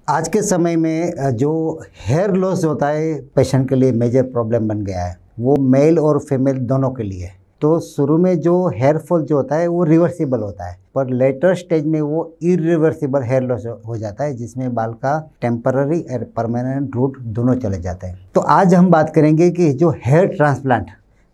आज के समय में जो हेयर लॉस होता है पेशेंट के लिए मेजर प्रॉब्लम बन गया है। वो मेल और फीमेल दोनों के लिए। तो शुरू में जो हेयर फॉल जो होता है वो रिवर्सिबल होता है, पर लेटर स्टेज में वो इरिवर्सिबल हेयर लॉस हो जाता है, जिसमें बाल का टेम्पररी और परमानेंट रूट दोनों चले जाते हैं। तो आज हम बात करेंगे कि जो हेयर ट्रांसप्लांट,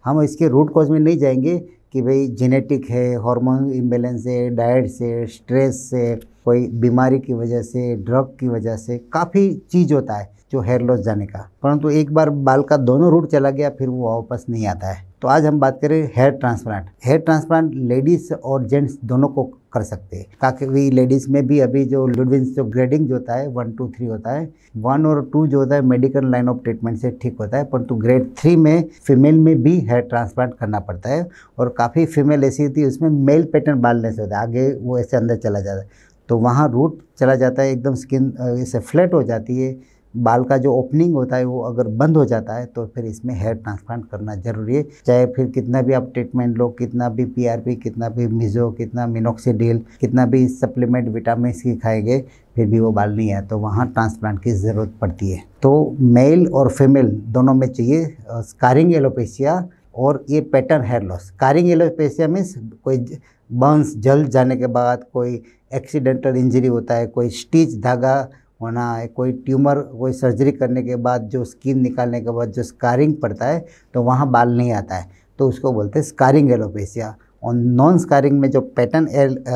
हम इसके रूट कॉज में नहीं जाएंगे कि भाई जेनेटिक है, हार्मोन इम्बेलेंस है, डाइट से, स्ट्रेस से, कोई बीमारी की वजह से, ड्रग की वजह से, काफ़ी चीज़ होता है जो हेयर लॉस जाने का। परंतु एक बार बाल का दोनों रूट चला गया फिर वो वापस नहीं आता है। तो आज हम बात करें hair transplant. Hair transplant ladies और जेंट्स दोनों को कर सकते हैं। काफ़ी लेडीज़ में भी अभी जो लुडविंस जो ग्रेडिंग जो होता है 1, 2, 3 होता है, 1 और 2 जो होता है मेडिकल लाइन ऑफ ट्रीटमेंट से ठीक होता है, परंतु ग्रेड 3 में फीमेल में भी हेयर ट्रांसप्लांट करना पड़ता है। और काफ़ी फीमेल ऐसी होती है उसमें मेल पैटर्न बालनेस होता है, आगे वो ऐसे अंदर चला जाता है, तो वहाँ रूट चला जाता है, एकदम स्किन इससे फ्लैट हो जाती है, बाल का जो ओपनिंग होता है वो अगर बंद हो जाता है तो फिर इसमें हेयर ट्रांसप्लांट करना ज़रूरी है। चाहे फिर कितना भी आप ट्रीटमेंट लो, कितना भी पीआरपी, कितना भी मिजो, कितना मिनोक्सिडिल, कितना भी सप्लीमेंट विटामिन की खाएंगे, फिर भी वो बाल नहीं है, तो वहाँ ट्रांसप्लांट की ज़रूरत पड़ती है। तो मेल और फीमेल दोनों में चाहिए स्कारिंग एलोपेशिया और ये pattern hair loss. Scarring alopecia means कोई बर्न्स जल जाने के बाद, कोई एक्सीडेंटल इंजरी होता है, कोई स्टिच धागा होना है, कोई ट्यूमर, कोई सर्जरी करने के बाद जो स्किन निकालने के बाद जो स्कारिंग पड़ता है तो वहाँ बाल नहीं आता है, तो उसको बोलते हैं स्कारिंग एलोपेशिया। और नॉन स्कारिंग में जो पैटर्न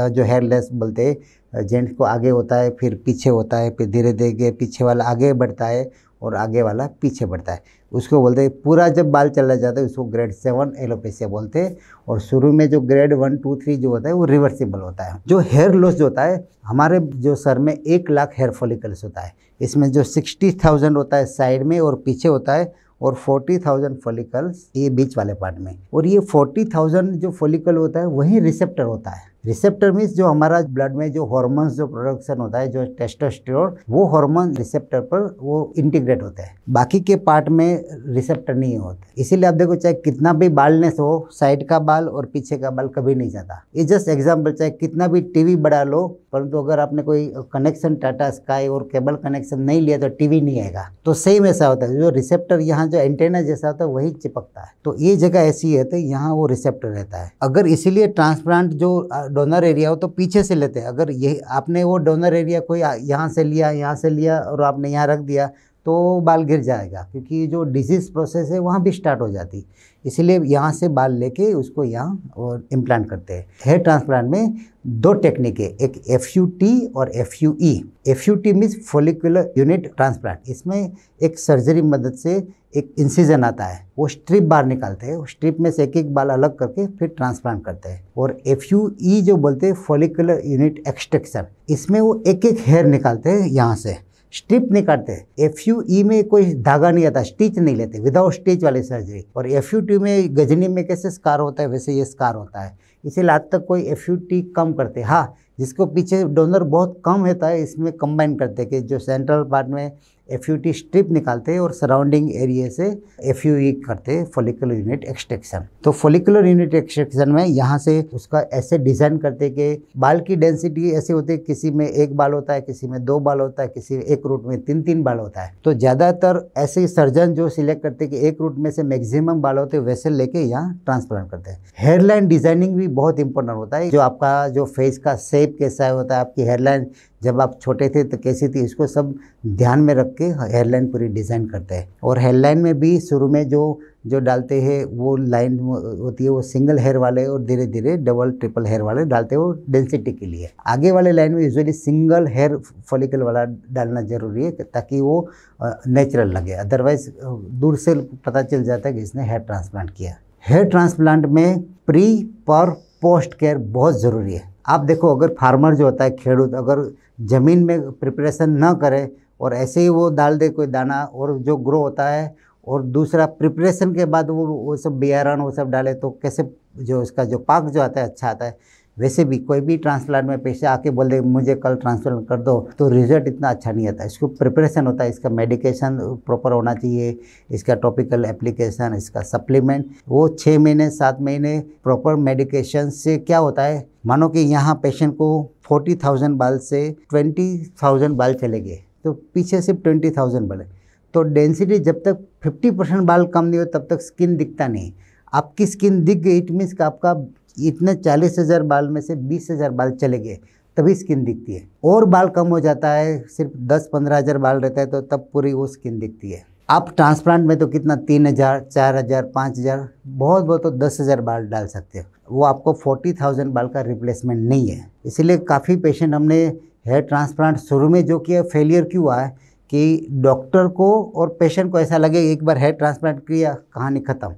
जो हेयर लेस बोलते हैं, जेंट्स को आगे होता है, फिर पीछे होता है, फिर धीरे धीरे पीछे वाला आगे बढ़ता है और आगे वाला पीछे बढ़ता है, उसको बोलते हैं। पूरा जब बाल चला जाता है उसको ग्रेड 7 एलोपेशिया बोलते हैं। और शुरू में जो ग्रेड 1, 2, 3 जो होता है वो रिवर्सिबल होता है। जो हेयर लॉस जो होता है, हमारे जो सर में 1 लाख हेयर फॉलिकल्स होता है, इसमें जो 60,000 होता है साइड में और पीछे होता है, और 40,000 फॉलिकल्स ये बीच वाले पार्ट में। और ये 40,000 जो फॉलिकल होता है वही रिसेप्टर होता है। रिसेप्टर मीन्स जो हमारा ब्लड में जो हार्मोन्स जो प्रोडक्शन होता है, जो टेस्टोस्टेरोन, वो हार्मोन रिसेप्टर पर वो इंटीग्रेट होते हैं, बाकी के पार्ट में रिसेप्टर नहीं होते। इसीलिए आप देखो, चाहे कितना भी बालनेस हो, साइड का बाल और पीछे का बाल कभी नहीं जाता। ये जस्ट एग्जाम्पल, चाहे कितना भी टीवी बढ़ा लो, परंतु अगर आपने कोई कनेक्शन टाटा स्काई और केबल कनेक्शन नहीं लिया तो टीवी नहीं आएगा। तो सेम ऐसा होता है, जो रिसेप्टर यहाँ जो एंटेना जैसा होता है वही चिपकता है, तो ये जगह ऐसी है तो यहाँ वो रिसेप्टर रहता है। अगर इसीलिए ट्रांसप्लांट जो डोनर एरिया हो तो पीछे से लेते हैं। अगर ये आपने वो डोनर एरिया कोई यहाँ से लिया और आपने यहाँ रख दिया तो बाल गिर जाएगा, क्योंकि जो डिजीज़ प्रोसेस है वहाँ भी स्टार्ट हो जाती। इसलिए यहाँ से बाल लेके उसको यहाँ और इम्प्लांट करते हैं। हेयर ट्रांसप्लांट में 2 टेक्निक है, एक FUT और FUE। FUT means follicular unit transplant. इसमें एक सर्जरी मदद से एक इंसिजन आता है, वो स्ट्रिप बार निकालते हैं, स्ट्रिप में से एक बाल अलग करके फिर ट्रांसप्लांट करते हैं। और FUE जो बोलते हैं फॉलिकुलर यूनिट एक्सट्रैक्शन, इसमें वो एक हेयर निकालते हैं, यहाँ से स्ट्रिप नहीं काटते। FUE में कोई धागा नहीं आता, स्टिच नहीं लेते, विदाउट स्टिच वाली सर्जरी। और FUT में गजनी में कैसे स्कार होता है वैसे ये स्कार होता है, इसीलिए आज तक कोई FUT कम करते। हाँ, जिसको पीछे डोनर बहुत कम होता है इसमें कंबाइन करते कि जो सेंट्रल पार्ट में FUT स्ट्रिप निकालते हैं और सराउंडिंग एरिया से FUE करते हैं, फॉलिकुलर यूनिट एक्सट्रैक्शन। तो फॉलिकुलर यूनिट एक्सट्रैक्शन में यहाँ से उसका ऐसे डिज़ाइन करते कि बाल की डेंसिटी ऐसे होती है, किसी में 1 बाल होता है, किसी में 2 बाल होता है, किसी एक रूट में 3 बाल होता है। तो ज़्यादातर ऐसे सर्जन जो सिलेक्ट करते हैं कि एक रूट में से मैक्सिमम बाल होते हैं, वैसे लेके यहाँ ट्रांसप्लांट करते हैं। हेयरलाइन डिजाइनिंग भी बहुत इंपॉर्टेंट होता है, जो आपका जो फेस का शेप कैसा होता है, आपकी हेयरलाइन जब आप छोटे थे तो कैसी थी, इसको सब ध्यान में रख के हेयरलाइन पूरी डिज़ाइन करते हैं। और हेयरलाइन में भी शुरू में जो डालते हैं वो लाइन होती है वो सिंगल हेयर वाले, और धीरे धीरे डबल ट्रिपल हेयर वाले डालते हैं, वो डेंसिटी के लिए। आगे वाले लाइन में यूजुअली सिंगल हेयर फॉलिकल वाला डालना जरूरी है ताकि वो नेचुरल लगे, अदरवाइज दूर से पता चल जाता है कि इसने हेयर ट्रांसप्लांट किया। हेयर ट्रांसप्लांट में प्री, पर, पोस्ट केयर बहुत ज़रूरी है। आप देखो, अगर फार्मर जो होता है, खेडूत, अगर ज़मीन में प्रिपरेशन ना करे और ऐसे ही वो डाल दे कोई दाना और जो ग्रो होता है, और दूसरा प्रिपरेशन के बाद वो सब बियारण वो सब डाले, तो कैसे जो उसका जो पाक जो आता है अच्छा आता है। वैसे भी कोई भी ट्रांसप्लांट में पेशेंट आके बोल दे मुझे कल ट्रांसप्लांट कर दो, तो रिजल्ट इतना अच्छा नहीं आता। इसको प्रिपरेशन होता है, इसका मेडिकेशन प्रॉपर होना चाहिए, इसका टॉपिकल एप्लीकेशन, इसका सप्लीमेंट, वो 6 महीने 7 महीने प्रॉपर मेडिकेशन से क्या होता है, मानो कि यहाँ पेशेंट को 40,000 बाल से 20,000 बाल चले गए, तो पीछे सिर्फ 20,000 बाल है। तो डेंसिटी जब तक 50% बाल कम नहीं हो तब तक स्किन दिखता नहीं। आपकी स्किन दिख गई, इट मीन्स कि आपका इतने 40,000 बाल में से 20,000 बाल चले गए, तभी स्किन दिखती है। और बाल कम हो जाता है, सिर्फ 10-15,000 बाल रहता है, तो तब पूरी वो स्किन दिखती है। आप ट्रांसप्लांट में तो कितना 3,000, 4,000, 5,000, बहुत बहुत तो 10,000 बाल डाल सकते हो। वो आपको 40,000 बाल का रिप्लेसमेंट नहीं है। इसीलिए काफ़ी पेशेंट हमने हेयर ट्रांसप्लांट शुरू में जो किया फेलियर क्यों हुआ है कि डॉक्टर को और पेशेंट को ऐसा लगे एक बार हेयर ट्रांसप्लांट किया कहानी ख़त्म।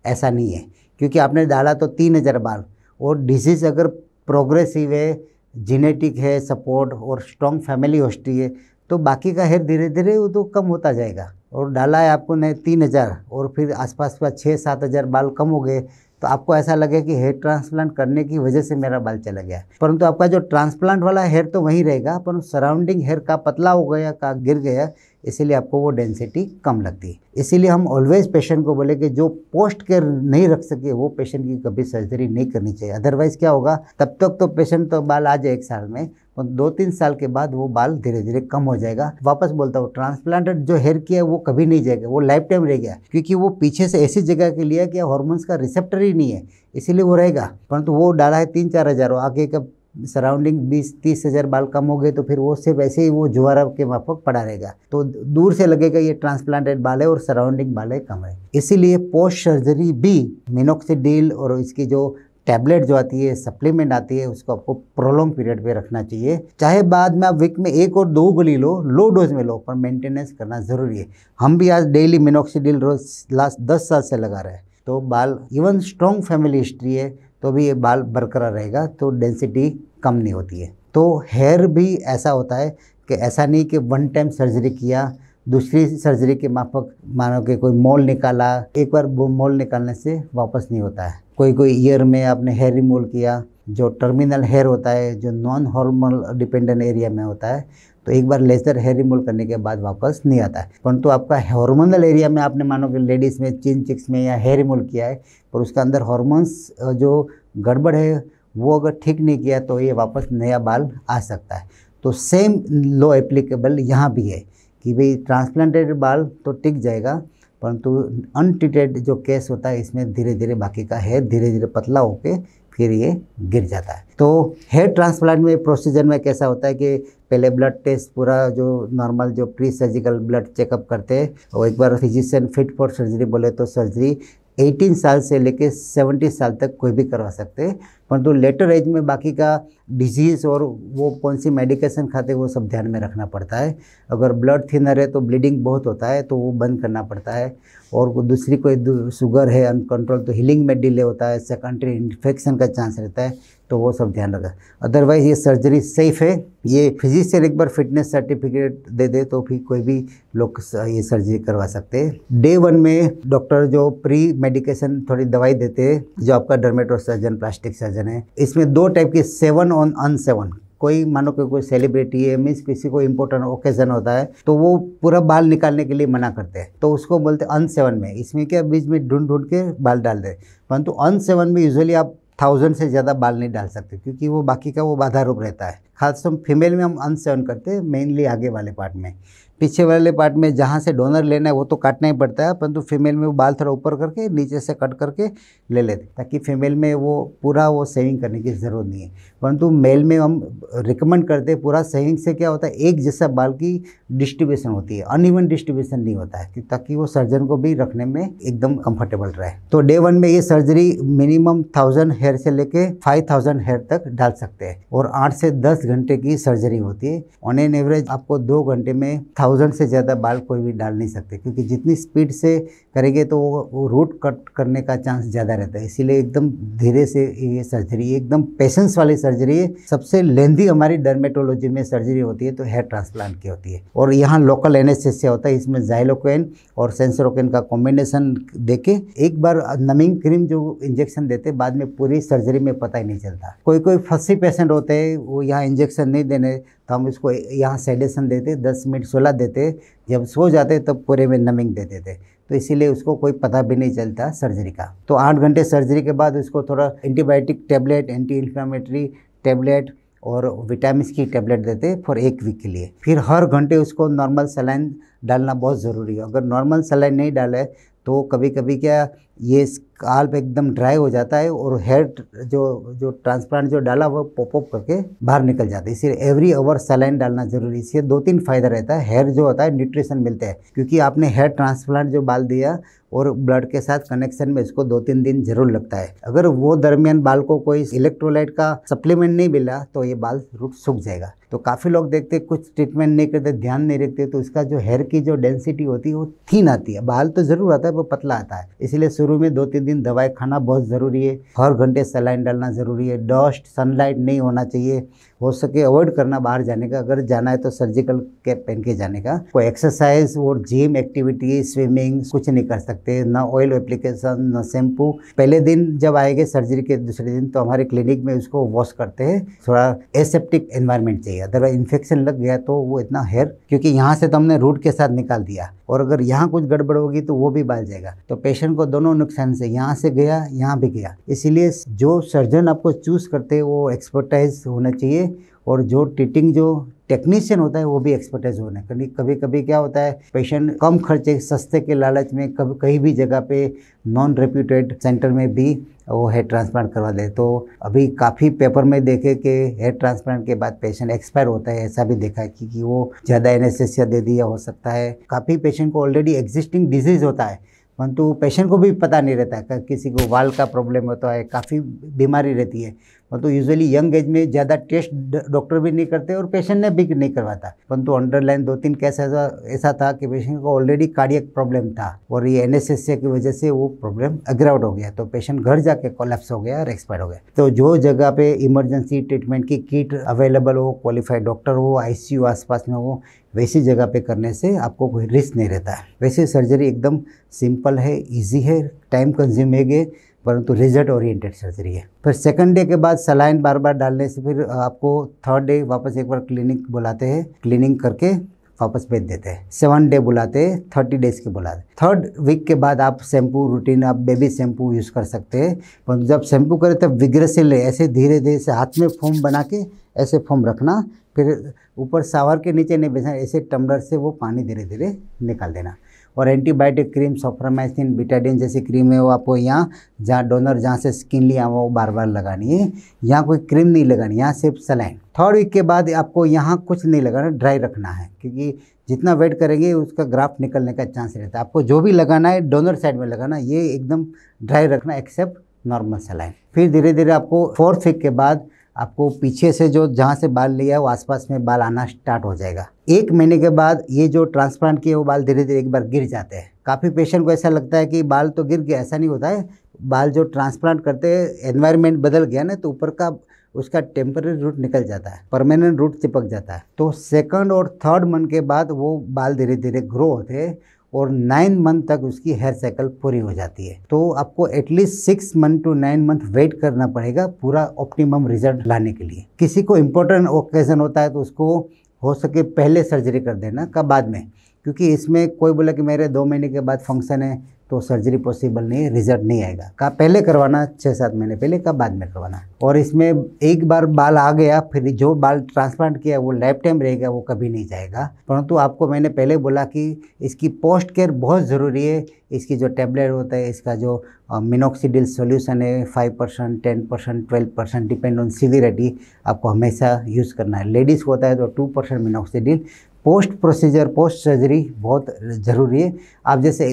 ऐसा नहीं है, क्योंकि आपने डाला तो 3,000 बाल, और डिजीज़ अगर प्रोग्रेसिव है, जेनेटिक है सपोर्ट और स्ट्रॉन्ग फैमिली हिस्ट्री है, तो बाकी का हेयर धीरे धीरे वो तो कम होता जाएगा। और डाला है आपको ने 3,000 और फिर आसपास का 6-7,000 बाल कम हो गए, तो आपको ऐसा लगे कि हेयर ट्रांसप्लांट करने की वजह से मेरा बाल चला गया। परंतु आपका जो ट्रांसप्लांट वाला हेयर तो वहीं रहेगा, परंतु सराउंडिंग हेयर का पतला हो गया, का गिर गया, इसीलिए आपको वो डेंसिटी कम लगती है। इसीलिए हम ऑलवेज पेशेंट को बोले कि जो पोस्ट केयर नहीं रख सके वो पेशेंट की कभी सर्जरी नहीं करनी चाहिए। अदरवाइज़ क्या होगा, तब तक तो पेशेंट तो बाल आ जाए 1 साल में, और 2-3 साल के बाद वो बाल धीरे धीरे कम हो जाएगा। वापस बोलता हूँ, ट्रांसप्लांटेड जो हेयर किया है वो कभी नहीं जाएगा, वो लाइफ टाइम रह गया, क्योंकि वो पीछे से ऐसी जगह के लिए कि हार्मोन्स का रिसेप्टर ही नहीं है, इसीलिए वो रहेगा। परंतु वो डाला है 3-4 हज़ार, आगे का सराउंडिंग 20-30 हज़ार बाल कम हो गए, तो फिर वो सिर्फ ऐसे ही वो जुआरा के माफक पड़ा रहेगा, तो दूर से लगेगा ये ट्रांसप्लांटेड बाल है और सराउंडिंग बाल है कम है। इसीलिए पोस्ट सर्जरी भी मिनोक्सिडिल और इसकी जो टैबलेट जो आती है, सप्लीमेंट आती है, उसको आपको प्रोलॉन्ग पीरियड पे रखना चाहिए। चाहे बाद में आप वीक में 1 और 2 गोली लो, लो डोज में लो, पर मेंटेनेंस करना ज़रूरी है। हम भी आज डेली मिनोक्सिडिल रोज लास्ट 10 साल से लगा रहे हैं, तो बाल इवन स्ट्रॉन्ग फैमिली हिस्ट्री है तो भी ये बाल बरकरार रहेगा, तो डेंसिटी कम नहीं होती है। तो हेयर भी ऐसा होता है कि ऐसा नहीं कि वन टाइम सर्जरी किया, दूसरी सर्जरी के माफक मानो कि कोई मोल निकाला, एक बार वो मोल निकालने से वापस नहीं होता है। कोई ईयर में आपने हेयर रिमूव किया, जो टर्मिनल हेयर होता है, जो नॉन हार्मोनल डिपेंडेंट एरिया में होता है, तो एक बार लेजर हेयर रिमूव करने के बाद वापस नहीं आता है। परंतु आपका हार्मोनल एरिया में आपने मानो कि लेडीज़ में चिन चिक्स में या हेयर रिमूव किया है, पर उसका अंदर हार्मोन्स जो गड़बड़ है वो अगर ठीक नहीं किया तो ये वापस नया बाल आ सकता है। तो सेम लॉ एप्लीकेबल यहाँ भी है कि भाई ट्रांसप्लांटेड बाल तो टिक जाएगा, परंतु अनट्रीटेड जो केस होता है इसमें धीरे धीरे बाकी का हेयर धीरे धीरे पतला होके फिर ये गिर जाता है। तो हेयर ट्रांसप्लांट में प्रोसीजर में कैसा होता है कि पहले ब्लड टेस्ट पूरा जो नॉर्मल जो प्री सर्जिकल ब्लड चेकअप करते हैं, और एक बार फिजिशियन फिट फॉर सर्जरी बोले तो सर्जरी 18 साल से लेके 70 साल तक कोई भी करवा सकते हैं, परंतु लेटर एज में बाकी का डिजीज़ और वो कौन सी मेडिकेशन खाते वो सब ध्यान में रखना पड़ता है। अगर ब्लड थिनर है तो ब्लीडिंग बहुत होता है तो वो बंद करना पड़ता है, और दूसरी कोई शुगर है अनकंट्रोल तो हीलिंग में डिले होता है, सेकेंडरी इन्फेक्शन का चांस रहता है, तो वो सब ध्यान रखा। अदरवाइज़ ये सर्जरी सेफ़ है। ये फिजिशियन एक बार फिटनेस सर्टिफिकेट दे दे तो फिर कोई भी लोग ये सर्जरी करवा सकते हैं। डे 1 में डॉक्टर जो प्री मेडिकेशन थोड़ी दवाई देते हैं, जो आपका डर्मेटो सर्जन प्लास्टिक सर्जन है, इसमें 2 टाइप की 7 ऑन अन7। कोई मानो कि कोई सेलिब्रिटी है, मीन्स किसी को इम्पोर्टेंट ओकेजन होता है तो वो पूरा बाल निकालने के लिए मना करते हैं, तो उसको बोलते हैं अन7 में। इसमें क्या बीच में ढूंढ के बाल डाल दे, परंतु अन7 में यूजुअली आप 1000 से ज़्यादा बाल नहीं डाल सकते, क्योंकि वो बाकी का वो बाधा रूप रहता है। खासतौर फीमेल में हम अन7 करते हैं, मेनली आगे वाले पार्ट में। पीछे वाले पार्ट में जहाँ से डोनर लेना है वो तो काटना ही पड़ता है, परंतु फीमेल में वो बाल थोड़ा ऊपर करके नीचे से कट करके ले लेते, ताकि फीमेल में वो पूरा वो सेविंग करने की ज़रूरत नहीं है। परंतु मेल में हम रिकमेंड करते हैं पूरा सेविंग से क्या होता है, एक जैसा बाल की डिस्ट्रीब्यूशन होती है, अनइवन डिस्ट्रीब्यूशन नहीं होता है, ताकि वो सर्जन को भी रखने में एकदम कंफर्टेबल रहे। तो डे 1 में ये सर्जरी मिनिमम 1000 हेयर से लेके 5000 हेयर तक डाल सकते हैं, और 8 से 10 घंटे की सर्जरी होती है। ऑन एन एवरेज आपको 2 घंटे में 1000 से ज़्यादा बाल कोई भी डाल नहीं सकते, क्योंकि जितनी स्पीड से करेंगे तो वो रूट कट करने का चांस ज़्यादा रहता है। इसीलिए एकदम धीरे से ये सर्जरी एकदम पेशेंस वाली सर्जरी है। सबसे लेंदी हमारी डर्मेटोलॉजी में सर्जरी होती है तो हेयर ट्रांसप्लांट की होती है, और यहाँ लोकल एनेस्थेसिया होता है। इसमें ज़ाइलोकेन और सेंसरोकेन का कॉम्बिनेशन देके एक बार नमिंग क्रीम जो इंजेक्शन देते, बाद में पूरी सर्जरी में पता ही नहीं चलता। कोई फंसी पेशेंट होते हैं, वो यहाँ इंजेक्शन नहीं देने तो हम इसको यहाँ सेडेशन देते, 10 मिनट 16 देते, जब सो जाते तब पूरे में नमिंग दे देते, तो इसीलिए उसको कोई पता भी नहीं चलता सर्जरी का। तो 8 घंटे सर्जरी के बाद उसको थोड़ा antibiotic tablet, anti inflammatory tablet और विटामिन की टेबलेट देते हैं फॉर 1 वीक के लिए। फिर हर घंटे उसको नॉर्मल सलाइन डालना बहुत ज़रूरी है। अगर नॉर्मल सलाइन नहीं डाले तो कभी कभी क्या ये स्काल्प एकदम ड्राई हो जाता है और हेयर जो ट्रांसप्लांट जो डाला वो पॉपअप करके बाहर निकल जाता है। इसलिए एवरी आवर सलाइन डालना जरूरी है। इससे 2-3 फायदा रहता है। हेयर जो होता है न्यूट्रिशन मिलते हैं, क्योंकि आपने हेयर ट्रांसप्लांट जो बाल दिया और ब्लड के साथ कनेक्शन में इसको 2-3 दिन जरूर लगता है। अगर वो दरमियान बाल को कोई इलेक्ट्रोलाइट का सप्लीमेंट नहीं मिला तो ये बाल रूट सूख जाएगा। तो काफ़ी लोग देखते कुछ ट्रीटमेंट नहीं करते, ध्यान नहीं रखते, तो इसका जो हेयर की जो डेंसिटी होती है वो थीन आती है। बाल तो ज़रूर आता है, वो पतला आता है। इसलिए शुरू में 2-3 दिन दवाई खाना बहुत ज़रूरी है। हर घंटे सलाइन डालना ज़रूरी है। डस्ट सनलाइट नहीं होना चाहिए, हो सके अवॉइड करना बाहर जाने का। अगर जाना है तो सर्जिकल कैप पहन के जाने का। कोई एक्सरसाइज और जिम एक्टिविटी स्विमिंग कुछ नहीं कर सकते, ना ऑयल एप्लीकेशन ना शैम्पू। पहले दिन जब आएंगे सर्जरी के दूसरे दिन तो हमारे क्लिनिक में उसको वॉश करते हैं। थोड़ा एसेप्टिक एनवायरनमेंट चाहिए, अदरवाइज इन्फेक्शन लग गया तो वो इतना हेयर, क्योंकि यहाँ से तो हमने रूट के साथ निकाल दिया और अगर यहाँ कुछ गड़बड़ होगी तो वो भी बाल जाएगा। तो पेशेंट को दोनों नुकसान से, यहाँ से गया यहाँ भी गया। इसीलिए जो सर्जन आपको चूज़ करते हैं वो एक्सपर्टाइज होना चाहिए और जो ट्रीटिंग जो टेक्नीशियन होता है वो भी एक्सपर्टाइज होना है। कभी कभी क्या होता है, पेशेंट कम खर्चे सस्ते के लालच में कभी कहीं भी जगह पे नॉन रेप्यूटेड सेंटर में भी वो हेयर ट्रांसप्लांट करवा दे। तो अभी काफ़ी पेपर में देखे कि हेयर ट्रांसप्लांट के बाद पेशेंट एक्सपायर होता है, ऐसा भी देखा है कि वो ज़्यादा एनेस्थेसिया दे दिया हो सकता है। काफ़ी पेशेंट को ऑलरेडी एग्जिस्टिंग डिजीज़ होता है परंतु पेशेंट को भी पता नहीं रहता है। किसी को वाल का प्रॉब्लम होता है, काफ़ी बीमारी रहती है, परंतु यूजुअली यंग एज में ज़्यादा टेस्ट डॉक्टर भी नहीं करते और पेशेंट ने भी नहीं करवाता। परंतु अंडरलाइन 2-3 केस ऐसा था कि पेशेंट को ऑलरेडी कार्डियक प्रॉब्लम था और ये एनेस्थेसिया की वजह से वो प्रॉब्लम अग्राउट हो गया, तो पेशेंट घर जाके कोलैप्स हो गया और एक्सपायर हो गया। तो जो जगह पे इमरजेंसी ट्रीटमेंट की किट अवेलेबल हो, क्वालिफाइड डॉक्टर हो, आईसीयू आसपास में हो, वैसी जगह पे करने से आपको कोई रिस्क नहीं रहता है। वैसे सर्जरी एकदम सिंपल है, इजी है, टाइम कंज्यूमिंग है, परंतु रिजल्ट ओरिएंटेड सर्जरी है। फिर सेकंड डे के बाद सलाइन बार बार डालने से फिर आपको थर्ड डे वापस एक बार क्लिनिक बुलाते हैं, क्लीनिंग करके वापस भेज देते हैं। 7 डे बुलाते हैं, 30 डेज़ के बुलाते हैं। 3rd वीक के बाद आप शैम्पू रूटीन, आप बेबी शैम्पू यूज़ कर सकते हैं। पर जब शैम्पू करें तब विग्रेसिवली ऐसे धीरे धीरे से हाथ में फोम बना के ऐसे फोम रखना, फिर ऊपर शावर के नीचे नहीं बैठना, ऐसे टम्बलर से वो पानी धीरे धीरे निकाल देना। और एंटीबायोटिक क्रीम सॉफ्रामाइसिन बीटाडिन जैसी क्रीम है वो आपको यहाँ जहाँ डोनर जहाँ से स्किन लिया वो बार बार लगानी है। यहाँ कोई क्रीम नहीं लगानी, यहाँ सिर्फ सलाइन। 3rd वीक के बाद आपको यहाँ कुछ नहीं लगाना, ड्राई रखना है, क्योंकि जितना वेट करेंगे उसका ग्राफ्ट निकलने का चांस रहता है। आपको जो भी लगाना है डोनर साइड में लगाना, ये एकदम ड्राई रखना एक्सेप्ट नॉर्मल सलाइन। फिर धीरे धीरे आपको 4th वीक के बाद आपको पीछे से जो जहाँ से बाल लिया है वो आसपास में बाल आना स्टार्ट हो जाएगा। 1 महीने के बाद ये जो ट्रांसप्लांट किए वो बाल धीरे धीरे एक बार गिर जाते हैं। काफ़ी पेशेंट को ऐसा लगता है कि बाल तो गिर गया, ऐसा नहीं होता है। बाल जो ट्रांसप्लांट करते हैं, एनवायरनमेंट बदल गया ना, तो ऊपर का उसका टेम्पररी रूट निकल जाता है, परमानेंट रूट चिपक जाता है। तो 2nd और 3rd मंथ के बाद वो बाल धीरे धीरे ग्रो होते हैं और 9 मंथ तक उसकी हेयर साइकिल पूरी हो जाती है। तो आपको at least 6 month to 9 month wait करना पड़ेगा पूरा ऑप्टिमम रिजल्ट लाने के लिए। किसी को इम्पोर्टेंट ओकेजन होता है तो उसको हो सके पहले सर्जरी कर देना का बाद में, क्योंकि इसमें कोई बोला कि मेरे 2 महीने के बाद फंक्शन है तो सर्जरी पॉसिबल नहीं है, रिजल्ट नहीं आएगा। का पहले करवाना 6-7 महीने पहले, का बाद में करवाना। और इसमें एक बार बाल आ गया फिर जो बाल ट्रांसप्लांट किया वो लाइफ टाइम रहेगा, वो कभी नहीं जाएगा। परंतु आपको मैंने पहले बोला कि इसकी पोस्ट केयर बहुत ज़रूरी है। इसकी जो टैबलेट होता है, इसका जो मिनॉक्सिडिल सॉल्यूशन है 5%, 10%, 12% डिपेंड ऑन सीवियरिटी, आपको हमेशा यूज़ करना है। लेडीज़ को होता है तो 2% minoxidil. Post procedure, post surgery बहुत ज़रूरी है। आप जैसे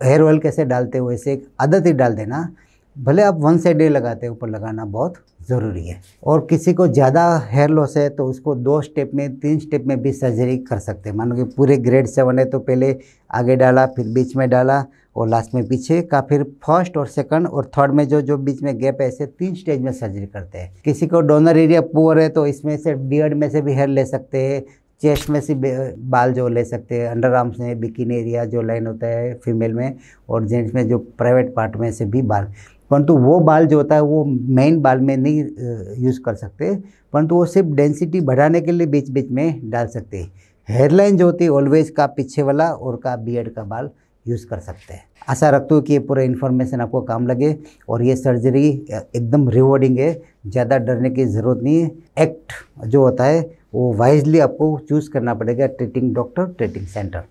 हेयर ऑयल कैसे डालते हो वैसे एक आदत ही डाल देना, भले आप 1 से डे लगाते हो, ऊपर लगाना बहुत ज़रूरी है। और किसी को ज़्यादा हेयर लॉस है तो उसको 2 स्टेप में 3 स्टेप में भी सर्जरी कर सकते हैं। मानो कि पूरे ग्रेड 7 है तो पहले आगे डाला, फिर बीच में डाला और लास्ट में पीछे का, फिर 1st और 2nd और 3rd में जो बीच में गैप है, ऐसे 3 स्टेज में सर्जरी करते हैं। किसी को डोनर एरिया पुअर है तो इसमें से बियर्ड में से भी हेयर ले सकते हैं, चेस्ट में से बाल जो ले सकते हैं, अंडर आर्म्स में बिकिनी एरिया जो लाइन होता है फीमेल में, और जेंट्स में जो प्राइवेट पार्ट में से भी बाल। परंतु वो बाल जो होता है वो मेन बाल में नहीं यूज़ कर सकते, परंतु वो सिर्फ डेंसिटी बढ़ाने के लिए बीच बीच में डाल सकते हैं। हेयरलाइन जो होती है ऑलवेज का पीछे वाला और का बियर्ड का बाल यूज़ कर सकते हैं। आशा रखता हूँ कि ये पूरा इन्फॉर्मेशन आपको काम लगे और ये सर्जरी एकदम रिवॉर्डिंग है, ज़्यादा डरने की ज़रूरत नहीं है। एक्ट जो होता है वो वाइजली आपको चूज़ करना पड़ेगा, ट्रीटिंग डॉक्टर, ट्रीटिंग सेंटर।